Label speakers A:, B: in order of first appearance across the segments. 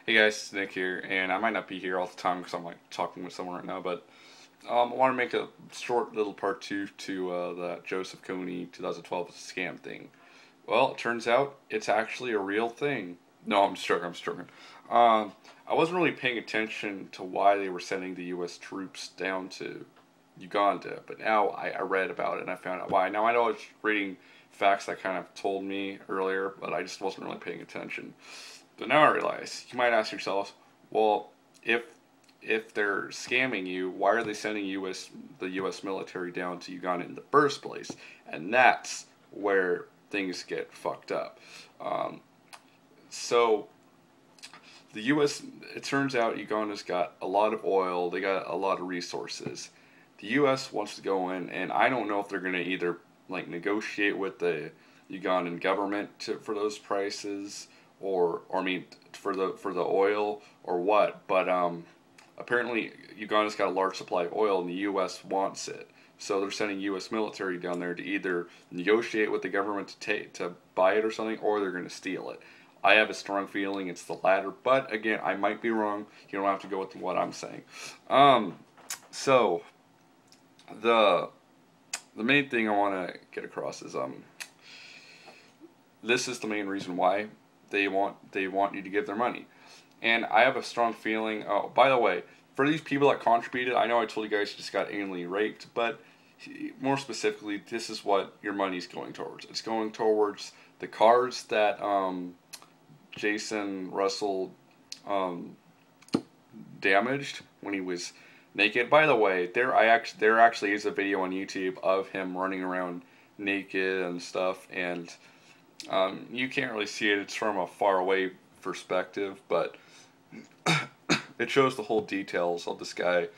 A: Hey guys, it's Nick here, and I might not be here all the time because I'm like talking with someone right now, but I want to make a short little part two to the Joseph Kony 2012 scam thing. Well, it turns out it's actually a real thing. No, I'm just joking. I'm just joking. I wasn't really paying attention to why they were sending the U.S. troops down to Uganda, but now I read about it and I found out why. Now I know I was reading facts that kind of told me earlier, but I just wasn't really paying attention. But now I realize you might ask yourself, well, if they're scamming you, why are they sending the U.S. military down to Uganda in the first place? And that's where things get fucked up. Um, so the U.S. It turns out Uganda's got a lot of oil. They got a lot of resources. The U.S. wants to go in, and I don't know if they're going to either like negotiate with the Ugandan government for those prices, or I mean for the oil or what. But apparently Uganda's got a large supply of oil, and the U.S. wants it. So they're sending U.S. military down there to either negotiate with the government to buy it or something, or they're going to steal it. I have a strong feeling it's the latter, but again, I might be wrong. You don't have to go with what I'm saying. So the main thing I want to get across is this is the main reason why they want you to give their money, and I have a strong feeling. Oh, by the way, for these people that contributed, I know I told you guys you just got anally raped, but more specifically, this is what your money's going towards. It's going towards the cars that Jason Russell damaged when he was naked. By the way, there actually is a video on YouTube of him running around naked and stuff, and you can't really see it. It's from a far away perspective, but it shows the whole details of this guy,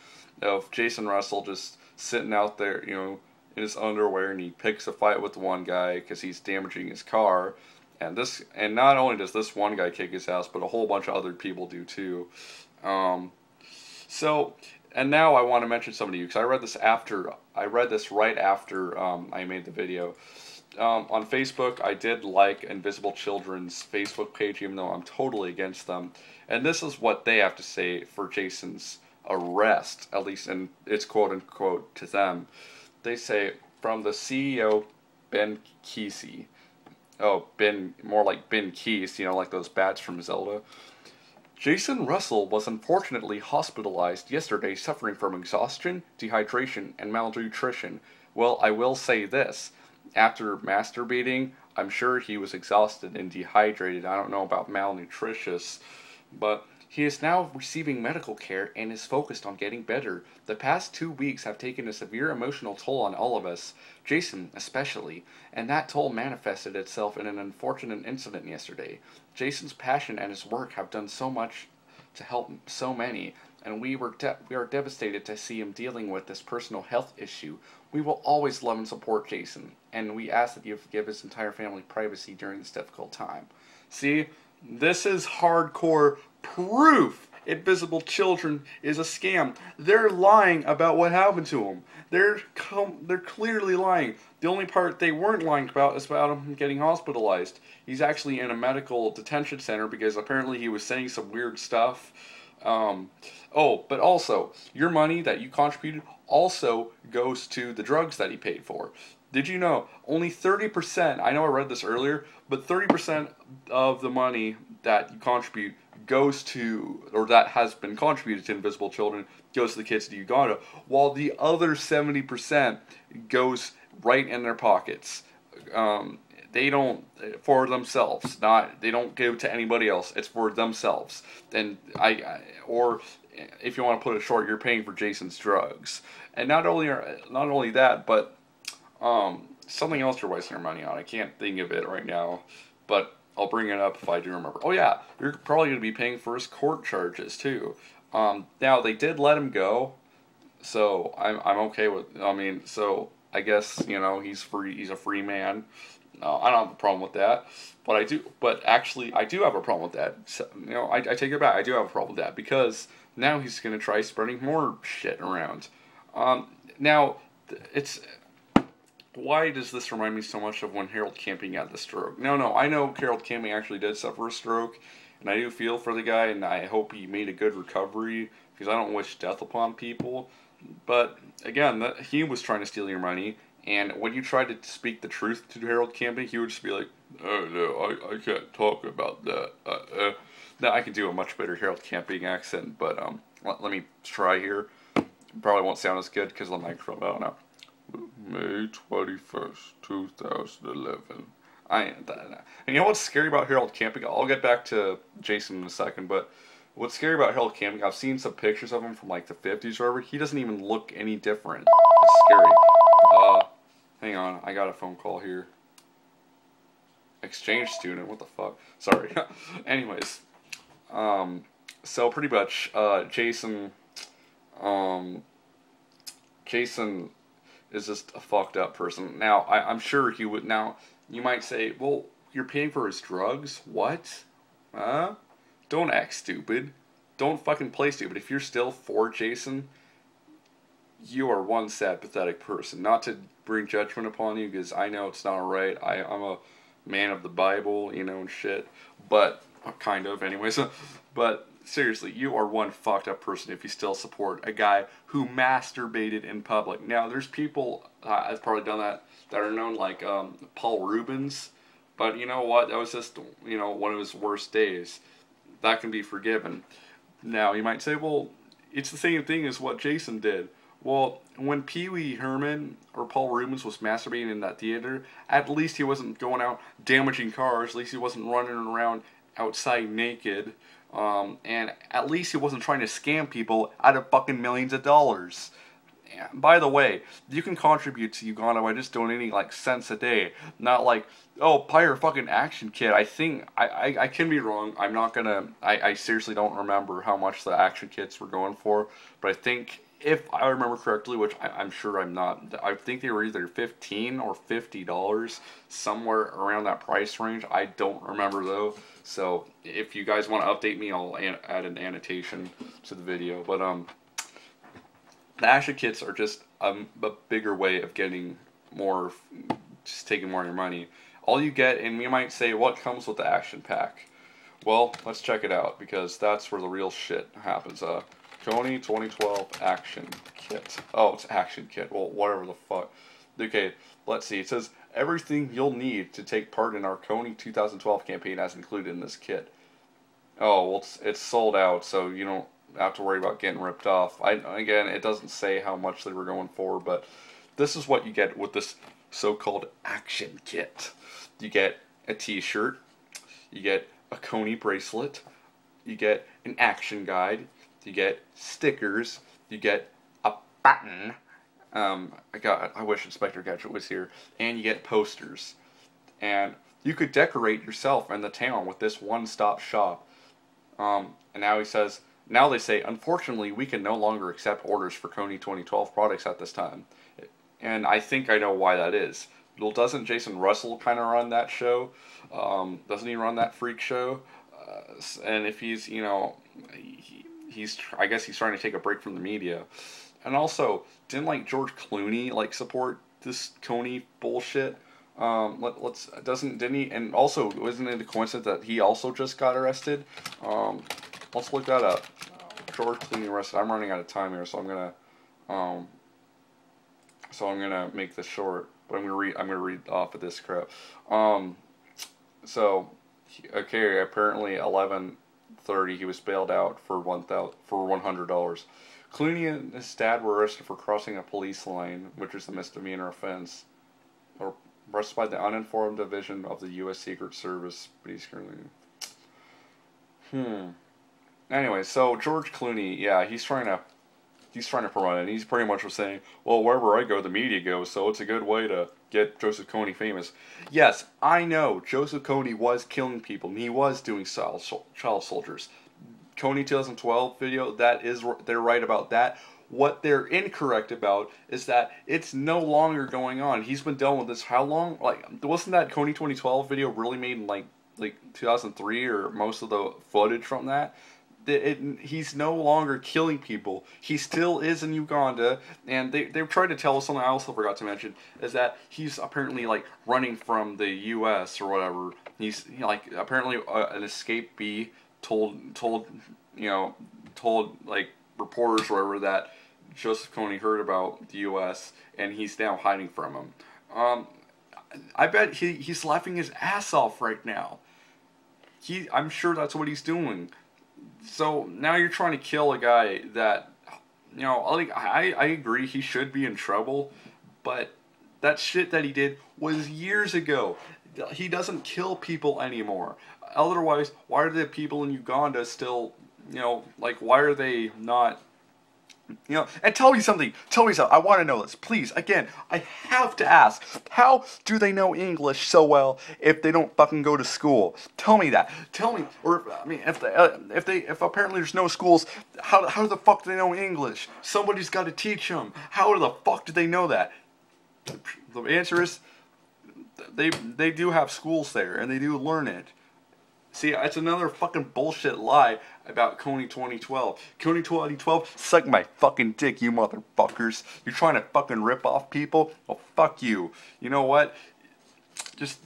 A: of Jason Russell just sitting out there, in his underwear, and he picks a fight with one guy because he's damaging his car. And not only does this one guy kick his ass, but a whole bunch of other people do too. So, and now I want to mention something to you, because I read this right after I made the video. On Facebook, I did like Invisible Children's Facebook page, even though I'm totally against them. And this is what they have to say for Jason's arrest, at least in it's quote unquote to them. They say, from the CEO, Ben Kesey. Oh, Ben, more like Ben Keys, like those bats from Zelda. Jason Russell was unfortunately hospitalized yesterday suffering from exhaustion, dehydration, and malnutrition. Well, I will say this. After masturbating, I'm sure he was exhausted and dehydrated. I don't know about malnutritious, but he is now receiving medical care and is focused on getting better. The past 2 weeks have taken a severe emotional toll on all of us, Jason especially, and that toll manifested itself in an unfortunate incident yesterday. Jason's passion and his work have done so much to help so many, and we are devastated to see him dealing with this personal health issue. We will always love and support Jason, and we ask that you forgive his entire family privacy during this difficult time. See, this is hardcore proof Invisible Children is a scam. They're lying about what happened to him. They're clearly lying. The only part they weren't lying about is about him getting hospitalized. He's actually in a medical detention center because apparently he was saying some weird stuff. But also, your money that you contributed also goes to the drugs that he paid for. Did you know only 30%, I know I read this earlier, but 30% of the money that you contribute goes to, or that has been contributed to Invisible Children, goes to the kids in Uganda, while the other 70% goes right in their pockets. They don't, for themselves, they don't give to anybody else, it's for themselves. And or if you want to put it short, you're paying for Jason's drugs. And not only that, but something else you're wasting your money on. I can't think of it right now, but I'll bring it up if I do remember. Oh yeah, you're probably going to be paying for his court charges too. Now they did let him go, so I'm okay with. So I guess he's free. He's a free man. I don't have a problem with that, but actually I do have a problem with that. So, I take it back. I do have a problem with that because now he's going to try spreading more shit around. Now it's. Why does this remind me so much of when Harold Camping had the stroke? No, I know Harold Camping actually did suffer a stroke, and I do feel for the guy, and I hope he made a good recovery, because I don't wish death upon people. But again, he was trying to steal your money, and when you try to speak the truth to Harold Camping, he would just be like, "Oh no, I can't talk about that." Now I can do a much better Harold Camping accent, but let me try here. Probably won't sound as good because of the microphone. I don't know. May 21st, 2011. And you know what's scary about Harold Camping? I'll get back to Jason in a second, but what's scary about Harold Camping, I've seen some pictures of him from like the 50s or whatever. He doesn't even look any different. It's scary. Hang on, I got a phone call here. Exchange student, what the fuck? Sorry. Anyways, so pretty much, Jason is just a fucked up person. Now, I'm sure he would. Now, you might say, well, you're paying for his drugs? What? Huh? Don't act stupid. Don't fucking play stupid. If you're still for Jason, you are one sad, pathetic person. Not to bring judgment upon you, because I know it's not right. I'm a man of the Bible, you know, and shit. But, kind of, anyways. But, seriously, you are one fucked up person if you still support a guy who masturbated in public. Now, there's people that's probably done that are known like Paul Rubens. But you know what? That was just, you know, one of his worst days. That can be forgiven. Now, you might say, well, it's the same thing as what Jason did. Well, when Pee Wee Herman or Paul Rubens was masturbating in that theater, at least he wasn't going out damaging cars. At least he wasn't running around outside naked. And at least he wasn't trying to scam people out of fucking millions of dollars. By the way, you can contribute to Uganda by just donating like cents a day. Not like, oh, buy your fucking action kit. I think, I can be wrong. I'm not gonna, I seriously don't remember how much the action kits were going for. But I think, if I remember correctly, which I'm sure I'm not, I think they were either $15 or $50, somewhere around that price range. I don't remember though. So if you guys want to update me, I'll add an annotation to the video. But the action kits are just a bigger way of getting more, just taking more of your money. All you get, and you might say, what comes with the action pack? Well, let's check it out, because that's where the real shit happens. Kony 2012 action kit. Oh, it's action kit. Well, whatever the fuck. Okay, let's see. It says, everything you'll need to take part in our Kony 2012 campaign as included in this kit. Oh, well, it's sold out, so you don't have to worry about getting ripped off. Again, it doesn't say how much they were going for, but this is what you get with this so-called action kit. You get a t-shirt, you get a Kony bracelet, you get an action guide, you get stickers, you get a button, I wish Inspector Gadget was here, and you get posters. And you could decorate yourself and the town with this one-stop shop. And now he says, now they say, unfortunately, we can no longer accept orders for Kony 2012 products at this time. And I think I know why that is. Well, doesn't Jason Russell kind of run that show? Doesn't he run that freak show? And if he's, you know, I guess he's trying to take a break from the media. And also, didn't like George Clooney like support this Kony bullshit? Didn't he? And also, wasn't it a coincidence that he also just got arrested? Let's look that up. George Clooney arrested. I'm running out of time here, so I'm gonna make this short. But I'm gonna read off of this crap. Okay, apparently 11:30 he was bailed out for $100. Clooney and his dad were arrested for crossing a police line, which is a misdemeanor offense. Or arrested by the uninformed division of the U.S. Secret Service, but he's currently. Anyway, so George Clooney, yeah, he's trying to promote it, and he's pretty much was saying, well, wherever I go, the media goes, so it's a good way to get Joseph Kony famous. Yes, I know, Joseph Kony was killing people, and he was doing child soldiers. Kony 2012 video, they're right about that. What they're incorrect about is that it's no longer going on. He's been dealing with this how long? Like, wasn't that Kony 2012 video really made in like 2003, or most of the footage from that? He's no longer killing people. He still is in Uganda, and they're trying to tell us something I also forgot to mention, is that he's apparently like running from the U.S. or whatever. He's like apparently an escapee told like reporters or whatever that Joseph Kony heard about the U.S. and he's now hiding from him. I bet he's laughing his ass off right now. I'm sure that's what he's doing. So now you're trying to kill a guy that, I agree he should be in trouble, but that shit that he did was years ago. He doesn't kill people anymore. Otherwise, why are the people in Uganda still, why are they not, and tell me something, I want to know this, please, again, I have to ask, how do they know English so well if they don't fucking go to school? Tell me that, or, if apparently there's no schools, how the fuck do they know English? Somebody's got to teach them. How the fuck do they know that? The answer is, they do have schools there, and they do learn it. See, it's another fucking bullshit lie about Kony 2012. Kony 2012, suck my fucking dick, you motherfuckers. You're trying to fucking rip off people? Well, fuck you. You know what? Just,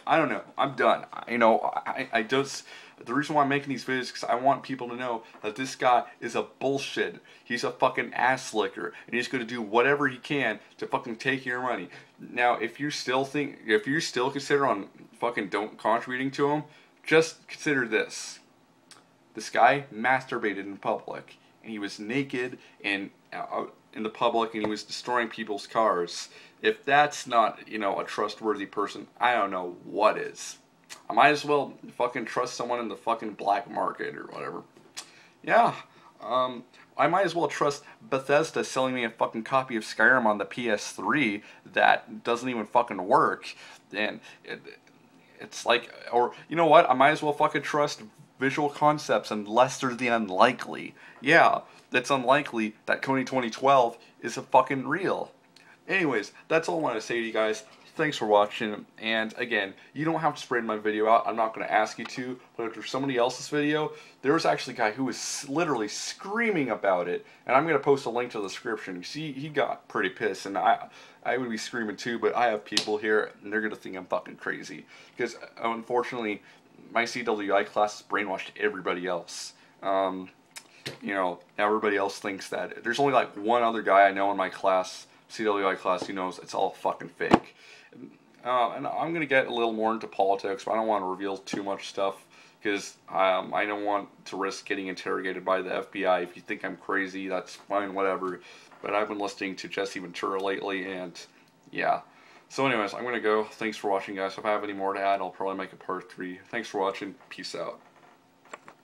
A: I don't know. I'm done. I just, the reason why I'm making these videos is because I want people to know that this guy is a bullshit. He's a fucking ass licker, and he's going to do whatever he can to fucking take your money. Now, if you still consider on fucking don't contributing to him, just consider this. This guy masturbated in public, and he was naked in the public, and he was destroying people's cars. If that's not, a trustworthy person, I don't know what is. I might as well fucking trust someone in the fucking black market or whatever. Yeah, I might as well trust Bethesda selling me a fucking copy of Skyrim on the PS3 that doesn't even fucking work. And it's like, or you know what? I might as well fucking trust Visual Concepts and Lesser the Unlikely. Yeah, it's unlikely that Kony 2012 is a fucking real. Anyways, that's all I want to say to you guys. Thanks for watching, and again, you don't have to spread my video out. I'm not going to ask you to, but if there's somebody else's video, there was actually a guy who was literally screaming about it, and I'm going to post a link to the description. You see, he got pretty pissed, and I would be screaming too, but I have people here, and they're going to think I'm fucking crazy, because unfortunately, my CWI class has brainwashed everybody else. Now everybody else thinks that, there's only like one other guy I know in my class, CWI class, who knows it's all fucking fake. And I'm going to get a little more into politics, but I don't want to reveal too much stuff, because I don't want to risk getting interrogated by the FBI. If you think I'm crazy, that's fine, whatever. But I've been listening to Jesse Ventura lately, and yeah. So anyways, I'm going to go. Thanks for watching, guys. If I have any more to add, I'll probably make a part 3. Thanks for watching. Peace out.